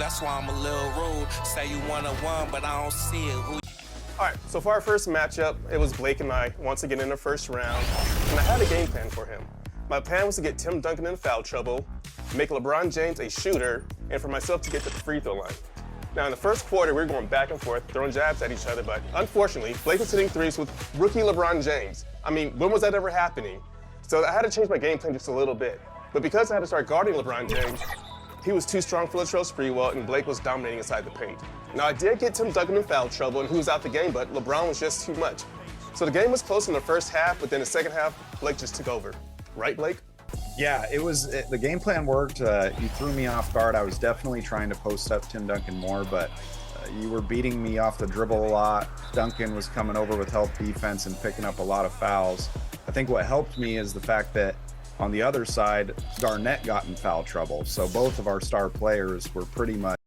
that's why I'm a little rude. Say you 1-on-1, but I don't see it. Who? All right, so for our first matchup, it was Blake and I once again in the first round, and I had a game plan for him. My plan was to get Tim Duncan in foul trouble, make LeBron James a shooter, and for myself to get to the free throw line. Now, in the first quarter, we were going back and forth, throwing jabs at each other, but unfortunately, Blake was hitting threes with rookie LeBron James. I mean, when was that ever happening? So I had to change my game plan just a little bit. But because I had to start guarding LeBron James, he was too strong for Latrell Sprewell, and Blake was dominating inside the paint. Now, I did get Tim Duncan in foul trouble, and he was out the game, but LeBron was just too much. So the game was close in the first half, but then the second half, Blake just took over. Right, Blake? Yeah, the game plan worked. You threw me off guard. I was definitely trying to post up Tim Duncan more, but you were beating me off the dribble a lot. Duncan was coming over with help defense and picking up a lot of fouls. I think what helped me is the fact that on the other side, Garnett got in foul trouble. So both of our star players were pretty much.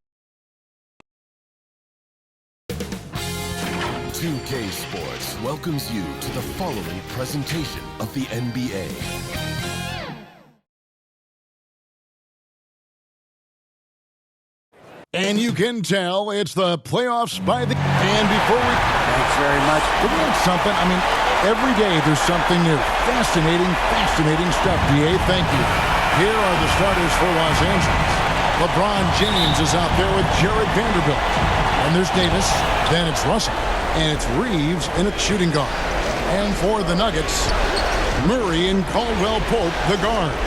2K Sports welcomes you to the following presentation of the NBA. And you can tell it's the playoffs by the... And before we... Thanks very much. Isn't that something? I mean, every day there's something new. Fascinating stuff, DA. Thank you. Here are the starters for Los Angeles. LeBron James is out there with Jared Vanderbilt. And there's Davis. Then it's Russell. And it's Reeves in a shooting guard. And for the Nuggets, Murray and Caldwell Pope, the guards.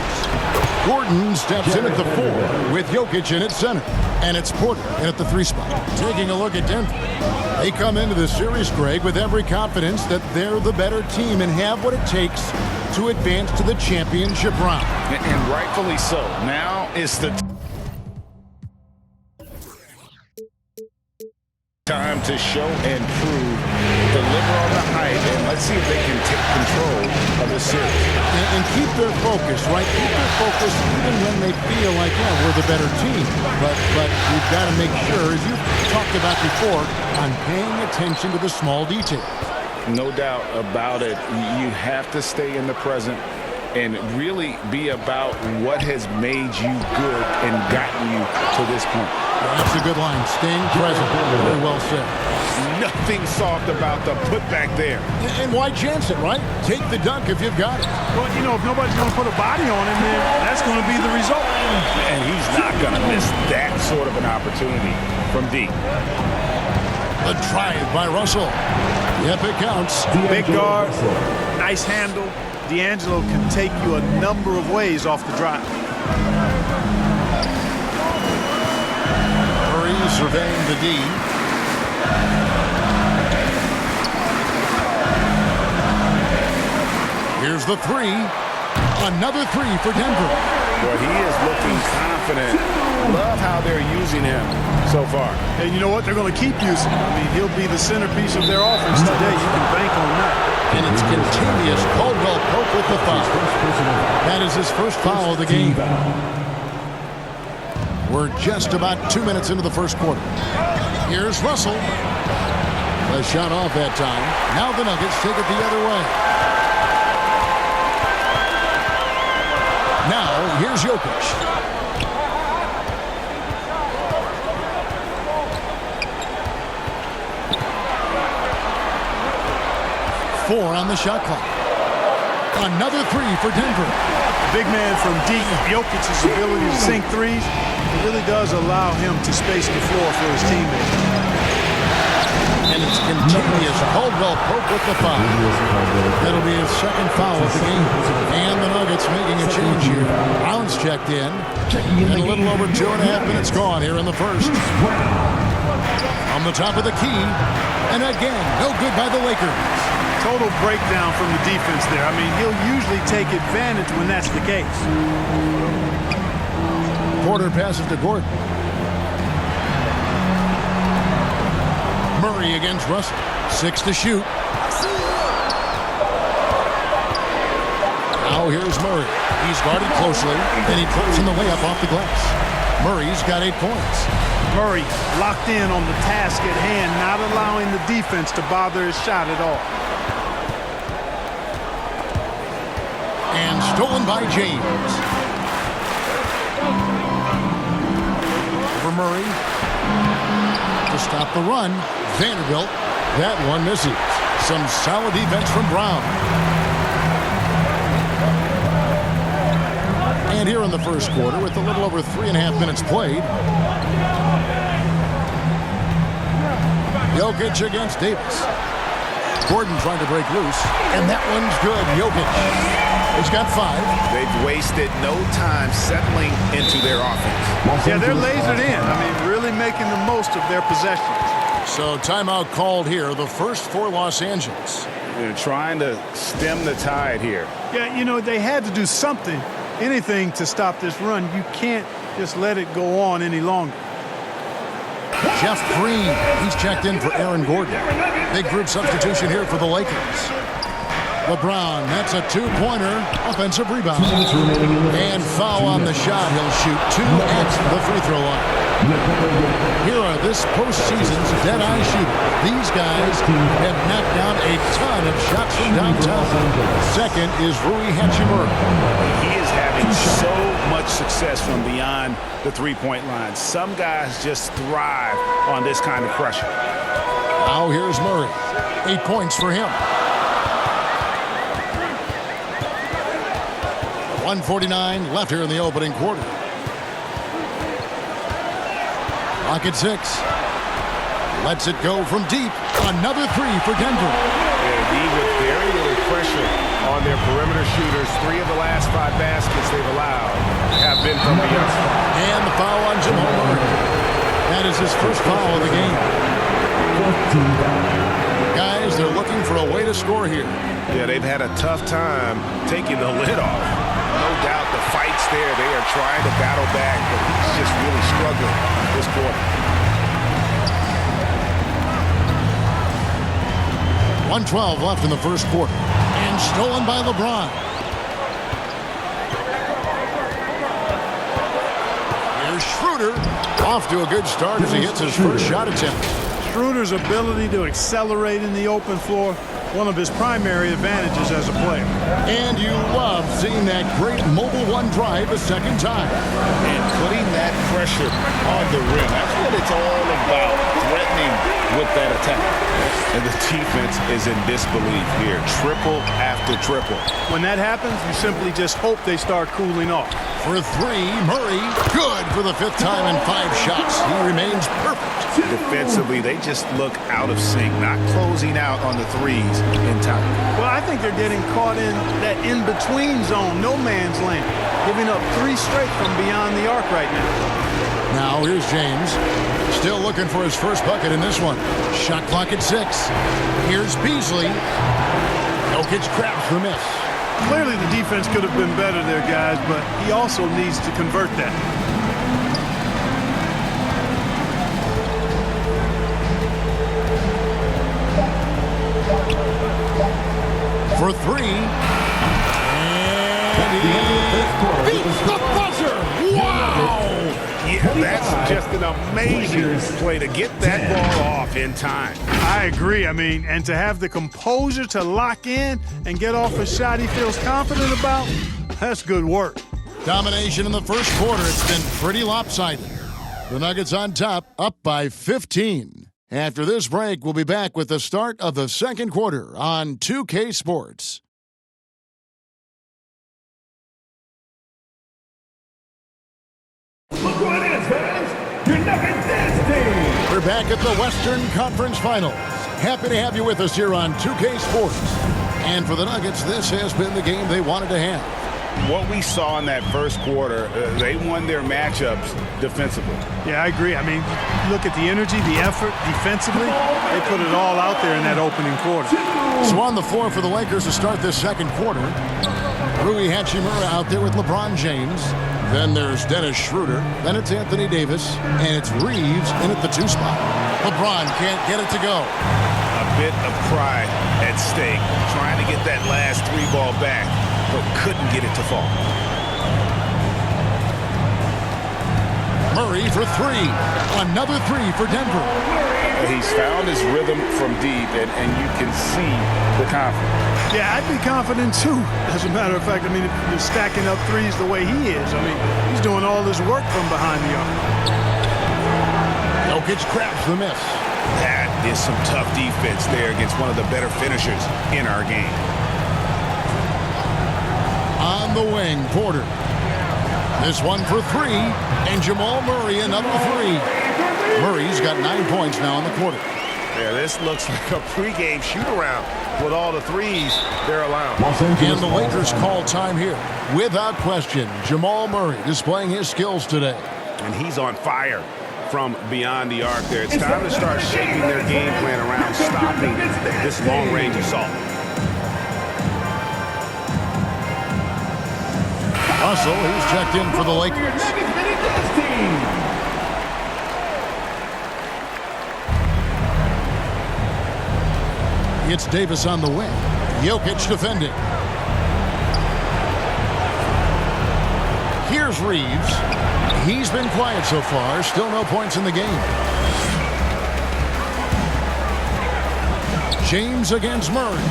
Gordon steps in at the 4 with Jokic in at center. And it's Porter in at the 3 spot. Taking a look at Denver. They come into the series, Greg, with every confidence that they're the better team and have what it takes to advance to the championship round. And rightfully so. Now is the time to show and prove, deliver on the hype, and let's see if they can take control of the series. And keep their focus, right? Keep their focus even when they feel like, yeah, we're the better team. But we've got to make sure, as you've talked about before, on paying attention to the small details. No doubt about it. You have to stay in the present and really be about what has made you good and gotten you to this point. That's a good line. Staying present. Very well said. Nothing soft about the putback there. And why chance it, right? Take the dunk if you've got it. Well, you know, if nobody's going to put a body on him, then that's going to be the result. And he's not going to miss that sort of an opportunity from deep. A drive by Russell. Yep, it counts. Big guard, nice handle. D'Angelo can take you a number of ways off the drive. Murray surveying the D. Here's the 3. Another 3 for Denver. Well, he is looking confident. Love how they're using him so far. And you know what? They're going to keep using him. I mean, he'll be the centerpiece of their offense today. You can bank on that. And it's continuous. Caldwell Pope with the foul. That is his first foul of the game. We're just about 2 minutes into the first quarter. Here's Russell. A shot off that time. Now the Nuggets take it the other way. Now here's Jokic. Four on the shot clock. Another 3 for Denver. The big man from deep, Jokic's ability to sink threes, it really does allow him to space the floor for his teammates. And it's continuous. Caldwell Pope with the foul. That'll be his second foul of the game. And the Nuggets making a change here. Brown's checked in. And a little over 2.5 minutes gone here in the first. On the top of the key. And again, no good by the Lakers. Total breakdown from the defense there. I mean, he'll usually take advantage when that's the case. Porter passes to Gordon. Murray against Russell. 6 to shoot. Now here's Murray. He's guarded closely, and he puts in the layup off the glass. Murray's got 8 points. Murray locked in on the task at hand, not allowing the defense to bother his shot at all. And stolen by James. for Murray. To stop the run, Vanderbilt. That one misses. Some solid defense from Brown. And here in the first quarter, with a little over 3.5 minutes played, Jokic against Davis. Gordon trying to break loose, and that one's good. Jokic. He's got 5. They've wasted no time settling into their offense. Yeah, they're lasered in. I mean, really making the most of their possessions. So timeout called here, the first for Los Angeles. They're trying to stem the tide here. Yeah, you know, they had to do something, anything to stop this run. You can't just let it go on any longer. Jeff Green, he's checked in for Aaron Gordon. Big group substitution here for the Lakers. LeBron, that's a 2-pointer, offensive rebound. And foul on the shot. He'll shoot 2 at the free throw line. Here are this postseason's dead-eye shooter. These guys have knocked down a ton of shots from downtown. Second is Rui Hachimura. He is having so much success from beyond the three-point line. Some guys just thrive on this kind of pressure. Now here's Murray. 8 points for him. 1:49 left here in the opening quarter. Clock at 6. Lets it go from deep. Another 3 for Denver. Indeed, with very little pressure on their perimeter shooters. 3 of the last 5 baskets they've allowed have been from beyond. And the foul on Jamal Murray. That is his first foul of the game. Guys, they're looking for a way to score here. Yeah, they've had a tough time taking the lid off. No doubt the fight's there. They are trying to battle back, but he's just really struggling this quarter. 1:12 left in the first quarter. And stolen by LeBron. Here's Schroeder. Off to a good start as he hits his first shot attempt. Schroeder's ability to accelerate in the open floor, one of his primary advantages as a player. And you love seeing that great mobile one drive a second time. And putting that pressure on the rim. That's what it's all about, threatening with that attack. And the defense is in disbelief here. Triple after triple. When that happens, you simply just hope they start cooling off. For 3, Murray, good for the 5th time in 5 shots. He remains perfect. Defensively, they just look out of sync, not closing out on the threes in time. Well, I think they're getting caught in that in-between zone, no man's land, giving up 3 straight from beyond the arc right now. Now here's James, still looking for his first bucket in this one. Shot clock at 6. Here's Beasley. Jokic grabs the miss. Clearly the defense could have been better there, guys, but he also needs to convert that. For 3. And he beats the buzzer. Wow! Yeah, that's just an amazing play to get that ball off in time. I agree. I mean, and to have the composure to lock in and get off a shot he feels confident about, that's good work. Domination in the first quarter. It's been pretty lopsided. The Nuggets on top, up by 15. After this break, we'll be back with the start of the second quarter on 2K Sports. Look who it is, fans! Your Nuggets dance team! We're back at the Western Conference Finals. Happy to have you with us here on 2K Sports. And for the Nuggets, this has been the game they wanted to have. What we saw in that first quarter, they won their matchups defensively. Yeah, I agree. I mean, look at the energy, the effort defensively. They put it all out there in that opening quarter. So on the floor for the Lakers to start this second quarter, Rui Hachimura out there with LeBron James. Then there's Dennis Schroeder. Then it's Anthony Davis. And it's Reeves in at the 2 spot. LeBron can't get it to go. A bit of pride at stake, trying to get that last 3 ball back, but couldn't get it to fall. Murray for 3. Another 3 for Denver. He's found his rhythm from deep, and you can see the confidence. Yeah, I'd be confident too. As a matter of fact, I mean, if you're stacking up threes the way he is, I mean, he's doing all this work from behind the arc. Jokic grabs the miss. That is some tough defense there against one of the better finishers in our game. On the wing, Porter. This one for three, and Jamal Murray another three. Murray's got 9 points now in the quarter. Yeah, this looks like a pregame shoot-around with all the threes they're allowing. And the Lakers call time here. Without question, Jamal Murray displaying his skills today. And he's on fire from beyond the arc there. It's time to start shaping their game plan around stopping this long-range assault. Russell, he's checked in for the Lakers. It's Davis on the wing. Jokic defending. Here's Reeves. He's been quiet so far. Still no points in the game. James against Murray.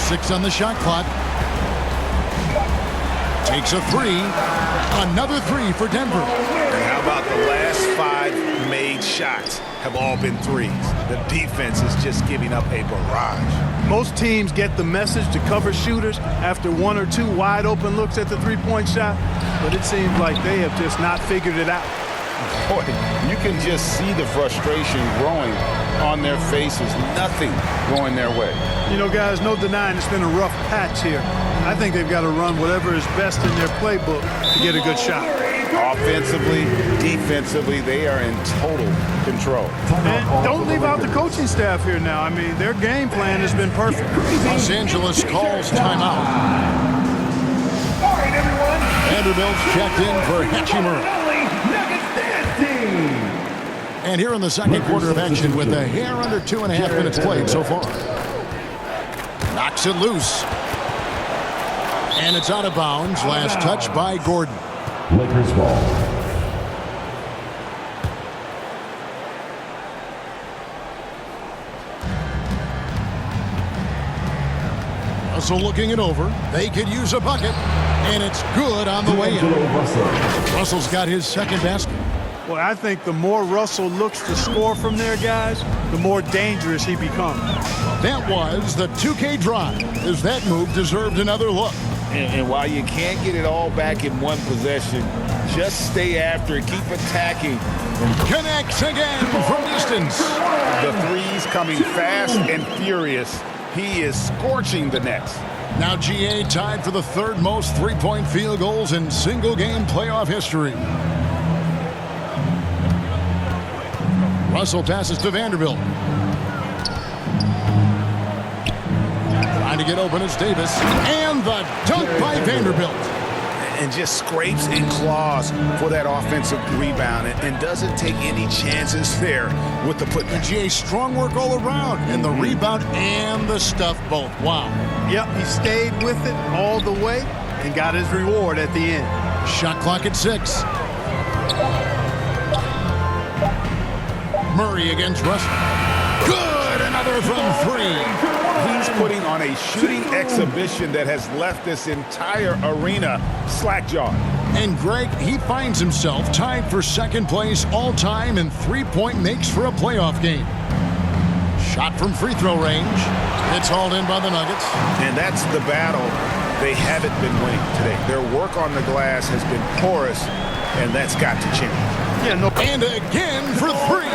Six on the shot clock. Takes a three. Another three for Denver. And how about the last 5 made shots have all been threes? The defense is just giving up a barrage. Most teams get the message to cover shooters after 1 or 2 wide open looks at the three-point shot, but it seems like they have just not figured it out. Boy, you can just see the frustration growing on their faces. Nothing going their way. You know, guys, no denying it's been a rough patch here. I think they've got to run whatever is best in their playbook to get a good shot. Offensively, defensively, they are in total control. And don't leave out the coaching staff here now. I mean, their game plan has been perfect. Los Angeles calls timeout. All right, everyone. Vanderbilt's checked in for Hachimura. And here in the second quarter of action with a hair under 2.5 minutes played so far. Knocks it loose. And it's out of bounds. Last touch by Gordon. Lakers ball. Russell looking it over. They could use a bucket. And it's good on the way in. Russell's got his second basket. Well, I think the more Russell looks to score from there, guys, the more dangerous he becomes. That was the 2K drive, as that move deserved another look. And while you can't get it all back in one possession, just stay after it, keep attacking. Connects again from distance. The threes coming fast and furious. He is scorching the nets. Now GA tied for the third most three-point field goals in single-game playoff history. Russell passes to Vanderbilt. Trying to get open is Davis. And the dunk by Vanderbilt. And just scrapes and claws for that offensive rebound and doesn't take any chances there with the putback. GA strong work all around. And the rebound and the stuff both. Wow. Yep, he stayed with it all the way and got his reward at the end. Shot clock at 6. Murray against Russell. Good! Another from 3. He's putting on a shooting exhibition that has left this entire arena slack-jawed. And Greg, he finds himself tied for second place all-time in three-point makes for a playoff game. Shot from free throw range. It's hauled in by the Nuggets. And that's the battle they haven't been winning today. Their work on the glass has been porous, and that's got to change. Yeah, no. And again for 3.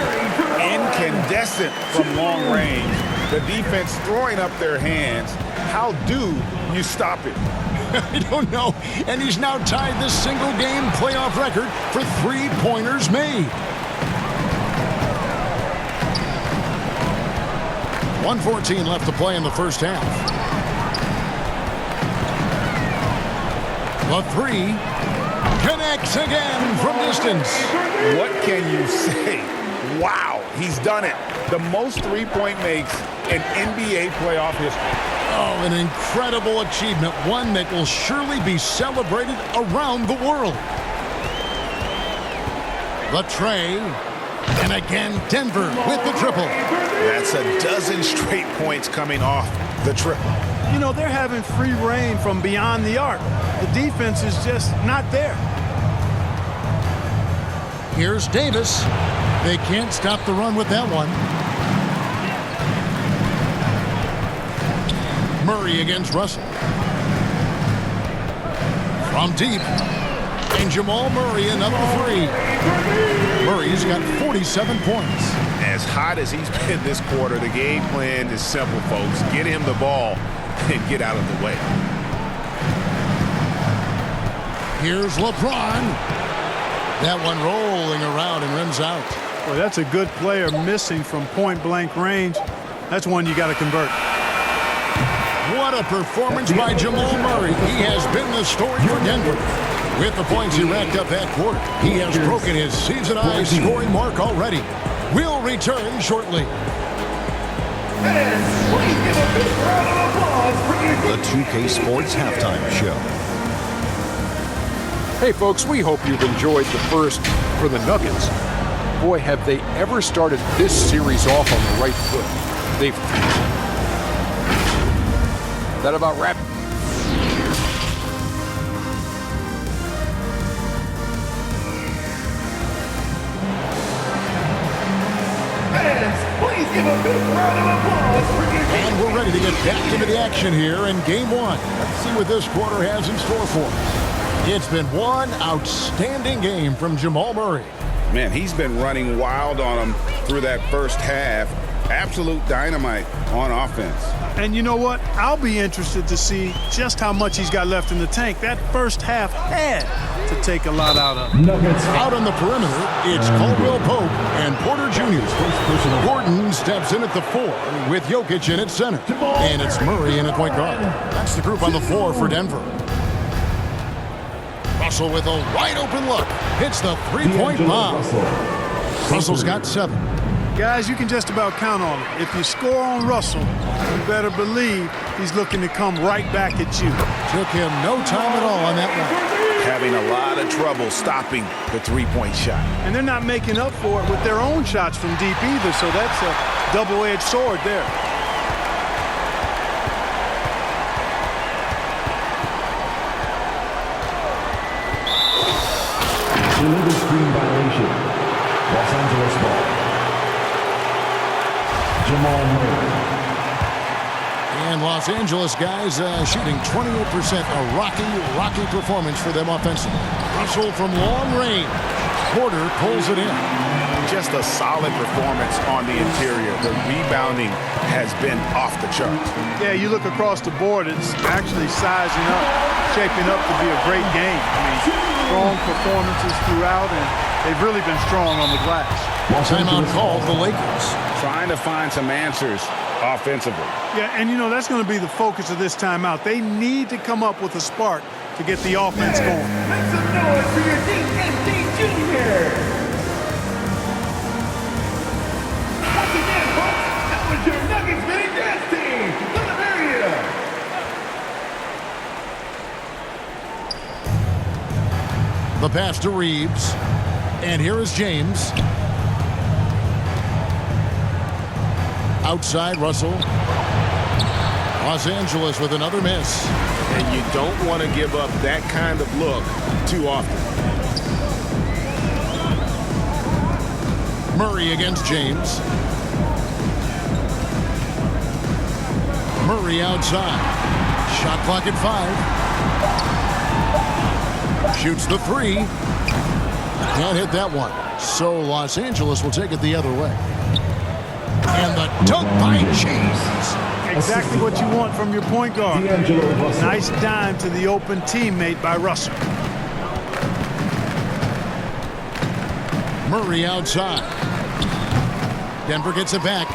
Incandescent from long range. The defense throwing up their hands. How do you stop it? I don't know. And he's now tied this single-game playoff record for three-pointers made. 1:14 left to play in the first half. The 3 connects again from distance. What can you say? Wow, he's done it. The most three-point makes in NBA playoff history. Oh, an incredible achievement, one that will surely be celebrated around the world. The tray, and again Denver with the triple. That's a dozen straight points coming off the triple. you know, they're having free reign from beyond the arc. The defense is just not there. Here's Davis. They can't stop the run with that one. Murray against Russell. From deep. And Jamal Murray, another three. Murray's got 47 points. As hot as he's been this quarter, the game plan is simple, folks. Get him the ball and get out of the way. Here's LeBron. That one rolling around and rims out. Boy, that's a good player missing from point-blank range. That's one you got to convert. What a performance by Jamal Murray. He has been the story for Denver. With the points he racked up that quarter, he has broken his season-high scoring mark already. We'll return shortly. And please give a big round of applause for The 2K Sports Halftime Show. Hey folks, we hope you've enjoyed the first for the Nuggets. Boy, have they ever started this series off on the right foot. That about wrapped. Please give a big round of applause for And we're ready to get back into the action here in Game 1. Let's see what this quarter has in store for us. It's been one outstanding game from Jamal Murray. Man, he's been running wild on him through that first half. Absolute dynamite on offense. And you know what? I'll be interested to see just how much he's got left in the tank. That first half had to take a lot out of him. Out on the perimeter, it's Caldwell Pope and Porter Jr. Gordon steps in at the 4 with Jokic in at center. And it's Murray in at point guard. That's the group on the floor for Denver. Russell with a wide open look. Hits the three-point bomb. Russell's got 7. Guys, you can just about count on it. If you score on Russell, you better believe he's looking to come right back at you. Took him no time at all on that one. Having a lot of trouble stopping the three-point shot. And they're not making up for it with their own shots from deep either, so that's a double-edged sword there. illegal screen violation. Los Angeles ball. Jamal Murray. And Los Angeles guys shooting 28%. A rocky performance for them offensively. Russell from long range. Porter pulls it in. Just a solid performance on the interior. The rebounding has been off the charts. Yeah, you look across the board, it's actually sizing up, shaping up to be a great game. I mean, strong performances throughout, and they've really been strong on the glass. Timeout called the Lakers. Trying to find some answers offensively. Yeah, and you know, that's going to be the focus of this timeout. They need to come up with a spark to get the offense going. Make some noise for your DMD Jr. Once again, folks, that was your Nuggets mini dance team. From the area. The pass to Reeves. And here is James. Outside Russell. Los Angeles with another miss. And you don't want to give up that kind of look too often. Murray against James. Murray outside. Shot clock at 5. Shoots the 3. Can't hit that one. So Los Angeles will take it the other way. And the dunk by James. Exactly what you want from your point guard. Nice dime to the open teammate by Russell. Murray outside. Denver gets it back.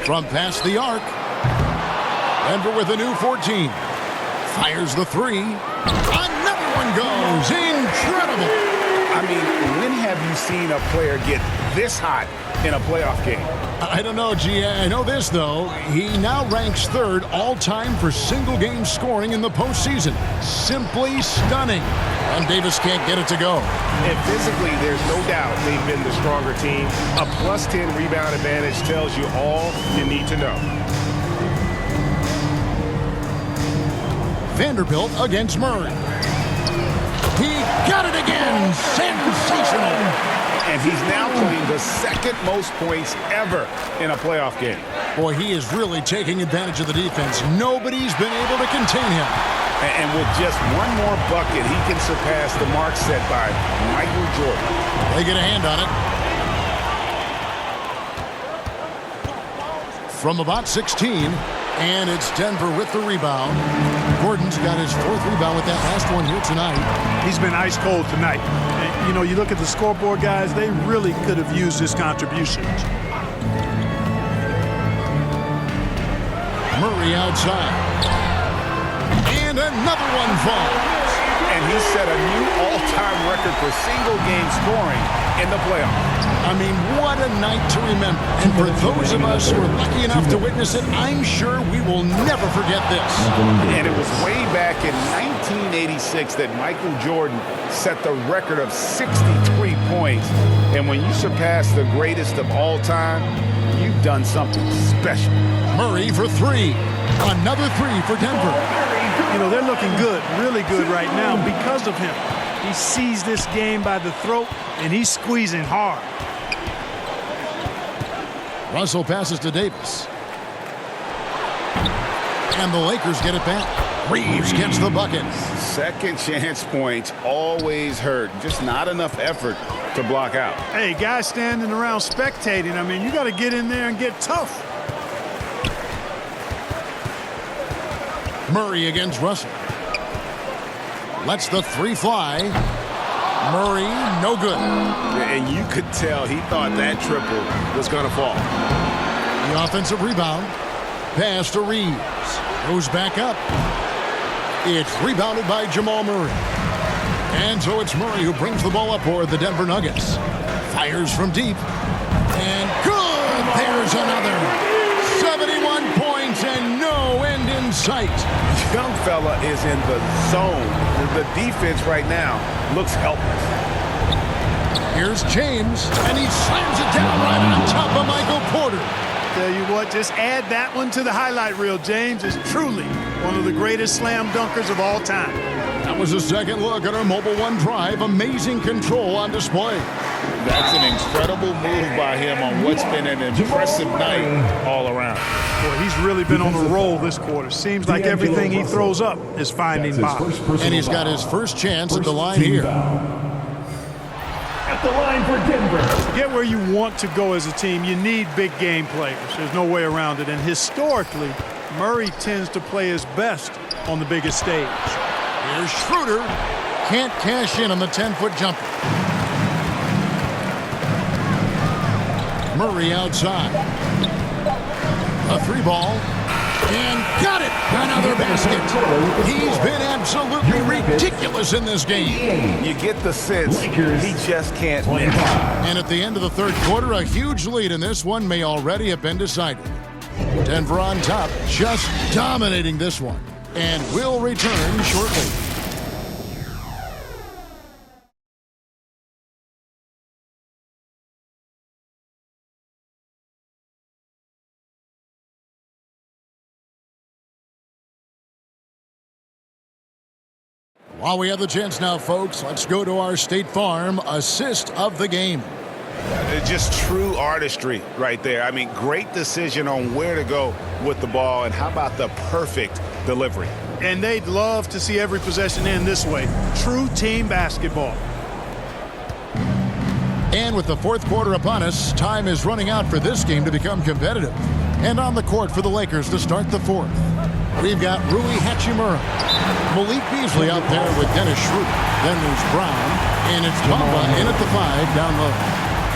From past the arc. Denver with a new 14. Fires the 3. Another one goes. Incredible. I mean, when have you seen a player get this hot in a playoff game? I don't know, G. I know this, though. He now ranks third all-time for single-game scoring in the postseason. Simply stunning. And Davis can't get it to go. And physically, there's no doubt they've been the stronger team. A plus 10 rebound advantage tells you all you need to know. Vanderbilt against Murray. He got it again. Sensational. And he's now playing the second most points ever in a playoff game. Boy, he is really taking advantage of the defense. Nobody's been able to contain him. And with just one more bucket, he can surpass the mark set by Michael Jordan. They get a hand on it. From about 16, and it's Denver with the rebound. Gordon's got his fourth rebound with that last one here tonight. He's been ice cold tonight. And, you know, you look at the scoreboard, guys, they really could have used his contributions. Murray outside. And another one falls. And he set a new all-time record for single-game scoring in the playoffs. I mean, what a night to remember. And for those of us who are lucky enough to witness it, I'm sure we will never forget this. And it was way back in 1986 that Michael Jordan set the record of 63 points. And when you surpass the greatest of all time, you've done something special. Murray for three. Another three for Denver. You know, they're looking good, really good right now because of him. He sees this game by the throat, and he's squeezing hard. Russell passes to Davis. And the Lakers get it back. Reeves gets the bucket. Second chance points always hurt. Just not enough effort to block out. Hey, guys standing around spectating, I mean, you got to get in there and get tough. Murray against Russell. Lets the three fly. Murray, no good. And you could tell he thought that triple was going to fall. The offensive rebound. Pass to Reeves. Goes back up. It's rebounded by Jamal Murray. And so it's Murray who brings the ball up for the Denver Nuggets. Fires from deep. And good! There's another. 71 points and no end in sight. Young fella is in the zone. The defense right now looks helpless. Here's James, and he slams it down right on top of Michael Porter. Tell you what, just add that one to the highlight reel. James is truly one of the greatest slam dunkers of all time. That was a second look at our Mobile One drive. Amazing control on display. That's an incredible move by him on what's been an impressive night all around. Boy, he's really been on a roll this quarter. Seems like everything he throws up is finding bottom. And he's got his first chance at the line here. At the line for Denver. To get where you want to go as a team, you need big game players. There's no way around it. And historically, Murray tends to play his best on the biggest stage. Here's Schroeder. Can't cash in on the 10-foot jumper. Murray outside. A three ball. And got it! Another basket. He's been absolutely ridiculous in this game. You get the sense he just can't win. And at the end of the third quarter, a huge lead in this one may already have been decided. Denver on top, just dominating this one. And we'll return shortly. While we have the chance now, folks, let's go to our State Farm assist of the game. Just true artistry right there. I mean, great decision on where to go with the ball, and how about the perfect delivery? And they'd love to see every possession end this way. True team basketball. And with the fourth quarter upon us, time is running out for this game to become competitive. And on the court for the Lakers to start the fourth, we've got Rui Hachimura, Malik Beasley out there with Dennis Schroeder. Then there's Brown, and it's Bamba in at the 5 down low.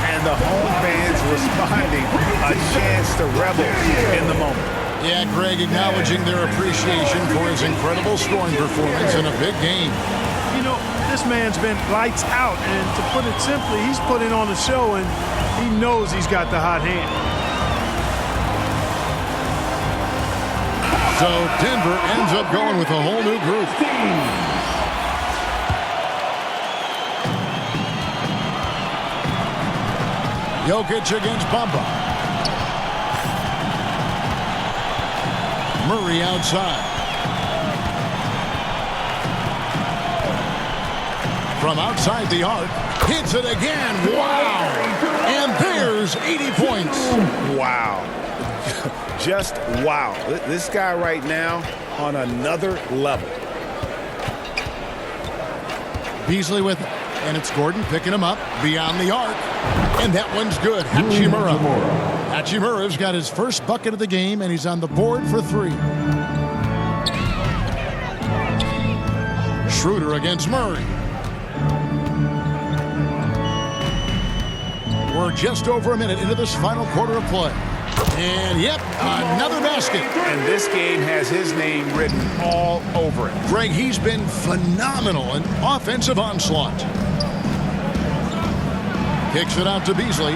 And the home fans responding, a chance to revel in the moment. Yeah, Greg acknowledging their appreciation for his incredible scoring performance in a big game. you know, this man's been lights out, and to put it simply, he's putting on a show, and he knows he's got the hot hand. So Denver ends up going with a whole new group. Jokic against Bamba. Murray outside. From outside the arc, hits it again. Wow! And there's 80 points. Wow. Just wow. This guy right now on another level. Beasley with it. And it's Gordon picking him up beyond the arc. And that one's good. Hachimura. Hachimura's got his first bucket of the game, and he's on the board for 3. Schroeder against Murray. We're just over a minute into this final quarter of play. And, yep, another basket. And this game has his name written all over it. Greg, he's been phenomenal in offensive onslaught. Kicks it out to Beasley.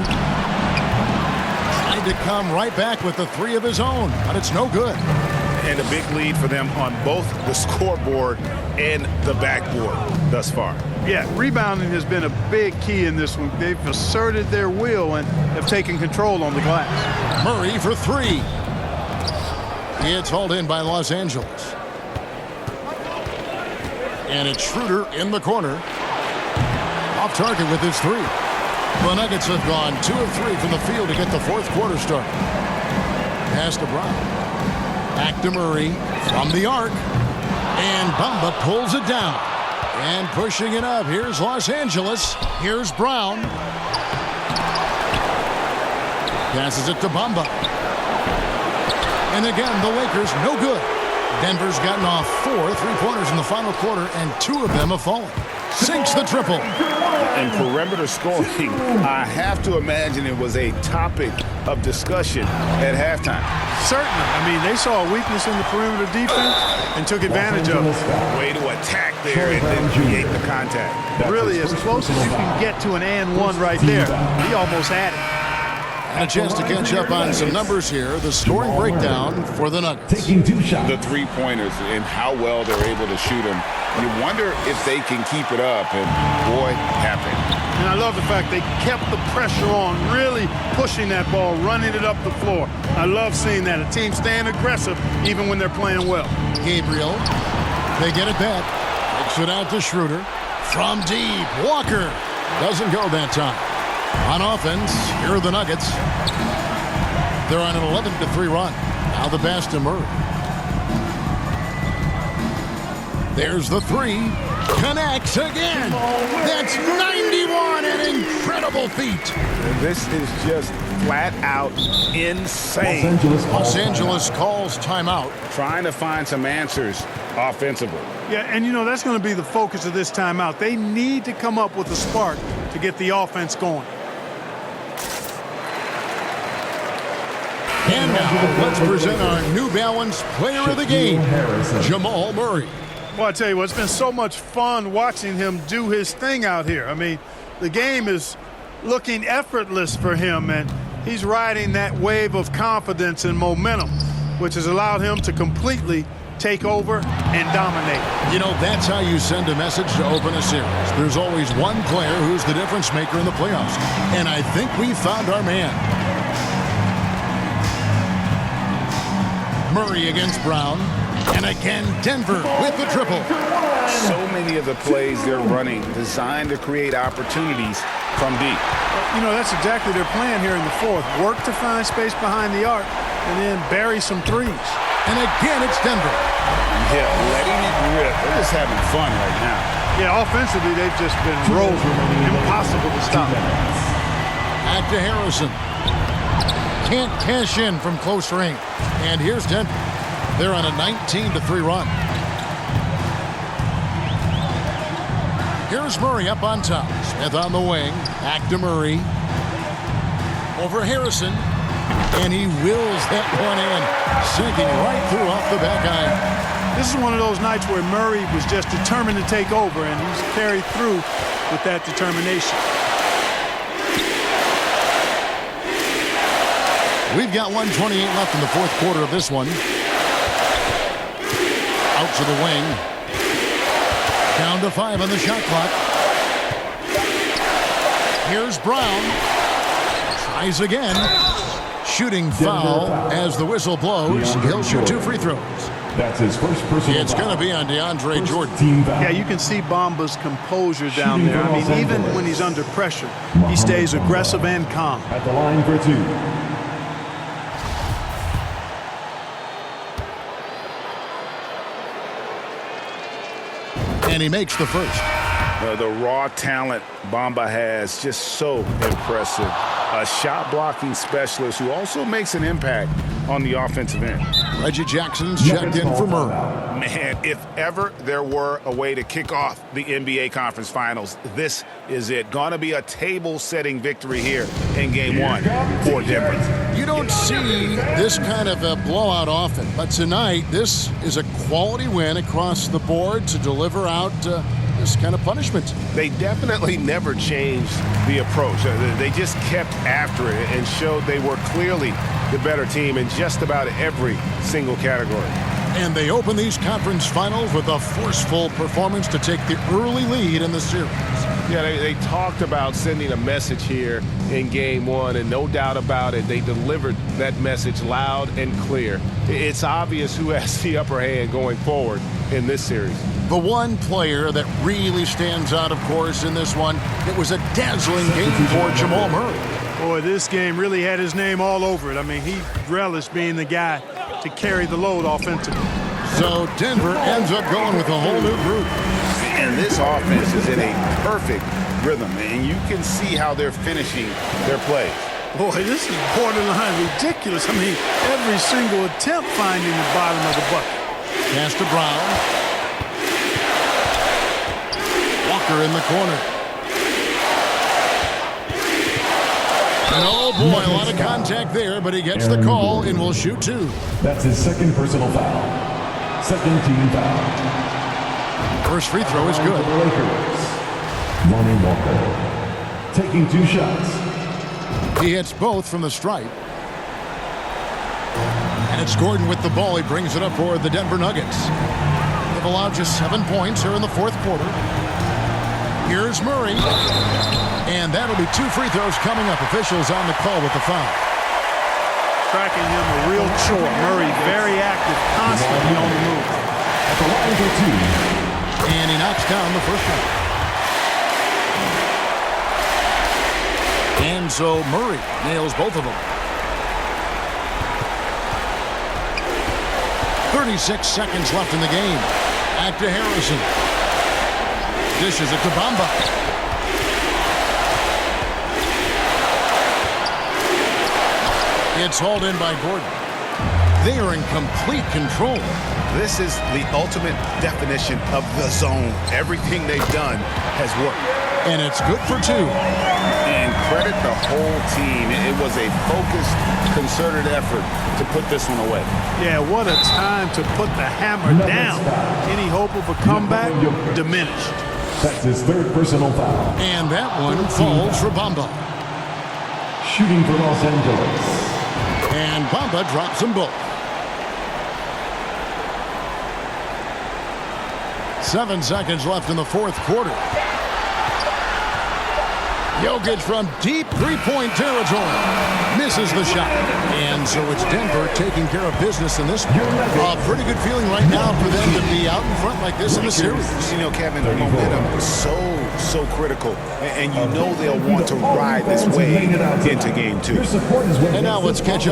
Trying to come right back with the 3 of his own, but it's no good. And a big lead for them on both the scoreboard and the backboard thus far. Yeah, rebounding has been a big key in this one. They've asserted their will and have taken control on the glass. Murray for 3. It's hauled in by Los Angeles. And it's Schroeder in the corner. Off target with his 3. The Nuggets have gone 2 of 3 from the field to get the fourth quarter started. Pass to Brown. Back to Murray from the arc. And Bamba pulls it down. And pushing it up. Here's Los Angeles. Here's Brown. Passes it to Bamba. And again, the Lakers no good. Denver's gotten off 4 3-pointers in the final quarter, and 2 of them have fallen. Sinks the triple. And perimeter scoring, I have to imagine it was a topic of discussion at halftime. Certainly. I mean, they saw a weakness in the perimeter defense and took advantage of it. Way to attack there and then create the contact. Really, as close as you can get to an and one right there. He almost had it. And a chance to catch up on some numbers here. The scoring breakdown for the Nuggets. Taking 2 shots. The 3-pointers and how well they're able to shoot them. You wonder if they can keep it up, and boy, happened. And I love the fact they kept the pressure on, really pushing that ball, running it up the floor. I love seeing that. A team staying aggressive even when they're playing well. Gabriel, they get it back. Kicks it out to Schroeder. From deep, Walker doesn't go that time. On offense, here are the Nuggets. They're on an 11-3 run. Now the pass to Murray. There's the 3. Connects again. That's 91, an incredible feat. This is just flat out insane. Los Angeles calls timeout. Trying to find some answers offensively. Yeah, and you know, that's going to be the focus of this timeout. They need to come up with a spark to get the offense going. And now, let's present our New Balance Player of the Game, Jamal Murray. Well, I tell you what, it's been so much fun watching him do his thing out here. I mean, the game is looking effortless for him, and he's riding that wave of confidence and momentum, which has allowed him to completely take over and dominate. You know, that's how you send a message to open a series. There's always one player who's the difference maker in the playoffs, and I think we found our man. Murray against Brown. And again, Denver with the triple. So many of the plays they're running designed to create opportunities from deep. You know, that's exactly their plan here in the fourth. Work to find space behind the arc and then bury some threes. And again, it's Denver. Yeah, letting it rip. They're just having fun right now. Yeah, offensively, they've just been rolling. Impossible to stop. Back to Harrison. Can't cash in from close range. And here's Denver. They're on a 19-3 run. Here's Murray up on top. Smith on the wing. Back to Murray. Over Harrison. And he wills that one in. Sinking right through off the back iron. This is one of those nights where Murray was just determined to take over, and he's carried through with that determination. We've got 1:28 left in the fourth quarter of this one. Out to the wing. Down to 5 on the shot clock. Here's Brown. Tries again. Shooting foul as the whistle blows. He'll shoot 2 free throws. That's his first personal It's going to be on DeAndre Jordan. Yeah, you can see Bamba's composure down there. I mean, even when he's under pressure, he stays aggressive and calm. At the line for 2. And he makes the first. The raw talent Bamba has, just so impressive. A shot blocking specialist who also makes an impact on the offensive end. Reggie Jackson's checked in for Murray. Man, if ever there were a way to kick off the NBA Conference Finals, this is it. Gonna be a table-setting victory here in Game 1 for Denver. You don't see this kind of a blowout often, but tonight this is a quality win across the board to deliver out this kind of punishment. They definitely never changed the approach. They just kept after it and showed they were clearly the better team in just about every single category. And they open these conference finals with a forceful performance to take the early lead in the series. Yeah, they talked about sending a message here in Game 1, and no doubt about it, they delivered that message loud and clear. It's obvious who has the upper hand going forward in this series. The one player that really stands out, of course, in this one, it was a dazzling game for Jamal Murray. Boy, this game really had his name all over it. I mean, he relished being the guy to carry the load offensively. So Denver ends up going with a whole new group. And this offense is in a perfect rhythm, and you can see how they're finishing their plays. Boy, this is borderline ridiculous. I mean, every single attempt finding the bottom of the bucket. Pass to Brown. Walker in the corner. And oh boy, a lot of contact there, but he gets the call and will shoot 2. That's his second personal foul. Second team foul. First free throw is good. Lonnie Walker taking 2 shots. He hits both from the stripe. And it's Gordon with the ball. He brings it up for the Denver Nuggets. They've allowed just 7 points here in the fourth quarter. Here's Murray. And that'll be 2 free throws coming up. Officials on the call with the foul. Tracking him a real chore. Murray very active, constantly on the move. At the line for 2. And he knocks down the first one. And so Murray nails both of them. 36 seconds left in the game. Back to Harrison. Dishes it to Bamba. It's hauled in by Gordon. They are in complete control. This is the ultimate definition of the zone. Everything they've done has worked. And it's good for 2. And credit the whole team. It was a focused, concerted effort to put this one away. Yeah, what a time to put the hammer down. Any hope of a comeback diminished. That's his third personal foul. And that one falls for Bamba. Shooting for Los Angeles. And Bamba drops them both. 7 seconds left in the fourth quarter. Jokic from deep three-point territory. Misses the shot. And so it's Denver taking care of business in this one. A pretty good feeling right now for them to be out in front like this in the series. You know, Kevin, the momentum is so critical. And you know they'll want to ride this wave into Game 2. And now let's catch up.